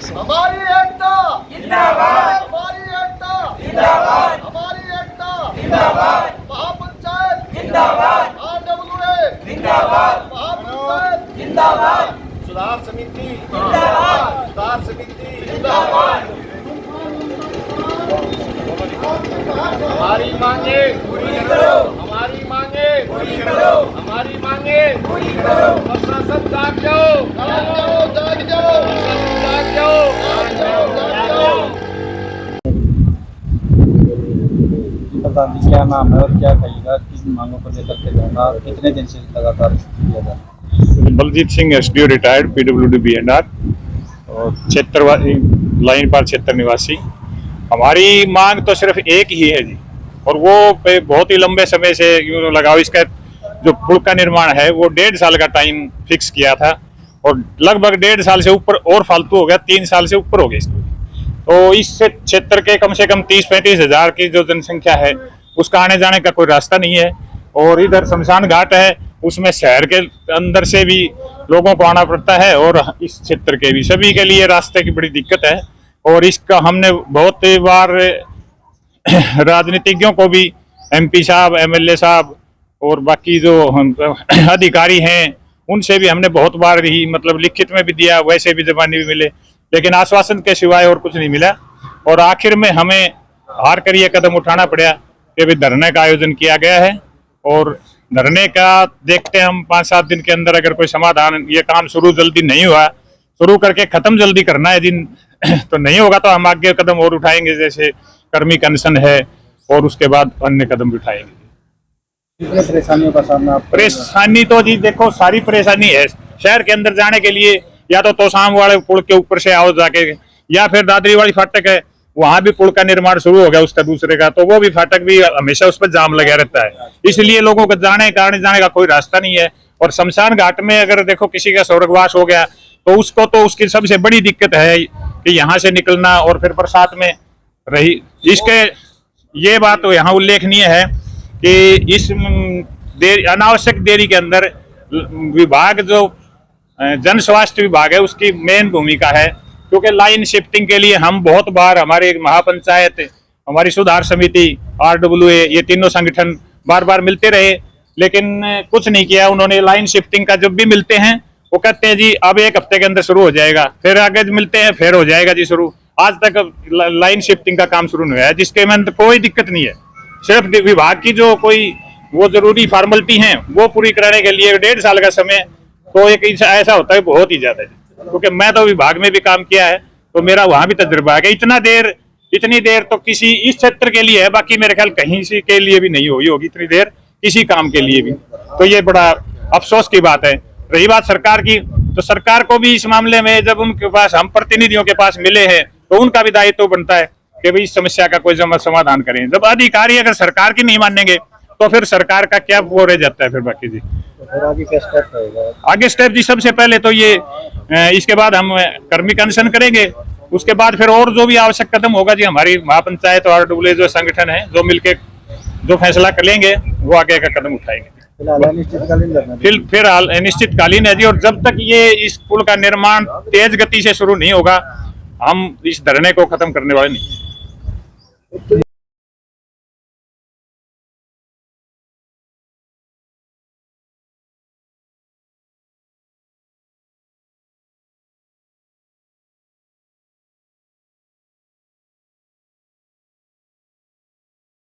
से। हमारी एकता जिंदाबाद, हमारी एकता जिंदाबाद, हमारी एकता जिंदाबाद, महापंचायत जिंदाबाद, आरडब्ल्यूए जिंदाबाद, महापंचायत जिंदाबाद, सुधार समिति जिंदाबाद, सुधार समिति जिंदाबाद। हमारी मांगे पूरी करो, हमारी मांगे पूरी करो, हमारी मांगे पूरी करो। प्रशासन जाग जाओ, जाग जाओ, जाग जाओ, प्रशासन जाग जाओ, जाग जाओ, जाग जाओ। प्रधान जी, क्या नाम है और क्या कहिएगा, किन मांगों को लेकर के जाना, कितने दिन से लगातार किया जा रहा है? Baljeet Singh SDO retired PWD BNR और क्षेत्र लाइन पार क्षेत्र निवासी। हमारी मांग तो सिर्फ एक ही है जी, और वो बहुत ही लंबे समय से यूँ लगाओ। इसका जो पुल का निर्माण है वो 1.5 साल का टाइम फिक्स किया था और लगभग 1.5 साल से ऊपर और फालतू हो गया, 3 साल से ऊपर हो गई इसको। तो इस क्षेत्र के कम से कम 30-35 हजार की जो जनसंख्या है उसका आने जाने का कोई रास्ता नहीं है। और इधर शमशान घाट है, उसमें शहर के अंदर से भी लोगों को आना पड़ता है और इस क्षेत्र के भी, सभी के लिए रास्ते की बड़ी दिक्कत है। और इसका हमने बहुत बार राजनीतिज्ञों को भी, एमपी साहब, एमएलए साहब और बाकी जो अधिकारी हैं उनसे भी हमने बहुत बार ही मतलब लिखित में भी दिया, वैसे भी जबानी भी मिले, लेकिन आश्वासन के सिवाय और कुछ नहीं मिला। और आखिर में हमें हार कर ये कदम उठाना पड़ा कि भी धरने का आयोजन किया गया है। और धरने का देखते हैं हम 5-7 दिन के अंदर अगर कोई समाधान, ये काम शुरू जल्दी नहीं हुआ, शुरू करके खत्म जल्दी करना है दिन तो नहीं होगा तो हम आगे कदम और उठाएंगे, जैसे कर्मी अनशन है और उसके बाद अन्य कदम भी उठाएंगे। परेशानियों का सामना? परेशानी तो जी देखो, सारी परेशानी है। शहर के अंदर जाने के लिए या तो तोसाम वाले पुल के ऊपर से आओ जाके, या फिर दादरी वाली फाटक है, वहां भी पुल का निर्माण शुरू हो गया उसका दूसरे का, तो वो भी फाटक भी हमेशा उस पर जाम लगा रहता है, इसलिए लोगों को जाने का कोई रास्ता नहीं है। और शमशान घाट में अगर देखो किसी का स्वर्गवास हो गया तो उसको तो उसकी सबसे बड़ी दिक्कत है कि यहाँ से निकलना और फिर बरसात में रही। इसके ये बात तो यहाँ उल्लेखनीय है कि इस अनावश्यक देरी के अंदर विभाग जो जन स्वास्थ्य विभाग है उसकी मेन भूमिका है, क्योंकि लाइन शिफ्टिंग के लिए हम बहुत बार, हमारे महापंचायत, हमारी सुधार समिति, आरडब्ल्यूए, ये तीनों संगठन बार बार मिलते रहे, लेकिन कुछ नहीं किया उन्होंने। लाइन शिफ्टिंग का जब भी मिलते हैं वो कहते हैं जी अब 1 हफ्ते के अंदर शुरू हो जाएगा, फिर आगे मिलते हैं फिर हो जाएगा जी शुरू। आज तक लाइन शिफ्टिंग का काम शुरू नहीं हुआ है, जिसके में कोई दिक्कत नहीं है। सिर्फ विभाग की जो कोई वो जरूरी फॉर्मेलिटी है वो पूरी कराने के लिए 1.5 साल का समय तो एक ऐसा होता है बहुत ही ज्यादा, क्योंकि मैं तो विभाग में भी काम किया है तो मेरा वहां भी तजुर्बा है। इतनी देर तो किसी इस क्षेत्र के लिए है, बाकी मेरे ख्याल कहीं से के लिए भी नहीं हुई होगी इतनी देर किसी काम के लिए भी, तो ये बड़ा अफसोस की बात है। रही बात सरकार की, तो सरकार को भी इस मामले में जब उनके पास, हम प्रतिनिधियों के पास मिले हैं, तो उनका भी दायित्व बनता है कि भाई इस समस्या का कोई समाधान करें। जब अधिकारी अगर सरकार की नहीं मानेंगे तो फिर सरकार का क्या वो रह जाता है फिर बाकी जी। तो आगे क्या स्टेप रहेगा? आगे स्टेप जी, सबसे पहले तो ये इसके बाद हम कर्मी अनशन करेंगे, उसके बाद फिर और जो भी आवश्यक कदम होगा जी, हमारी महापंचायत और आरडब्ल्यूए जो संगठन है जो मिलके जो फैसला करेंगे वो आगे का कदम उठाएंगे। फिलहाल अनिश्चितकालीन है जी, और जब तक ये इस पुल का निर्माण तेज गति से शुरू नहीं होगा हम इस धरने को खत्म करने वाले नहीं।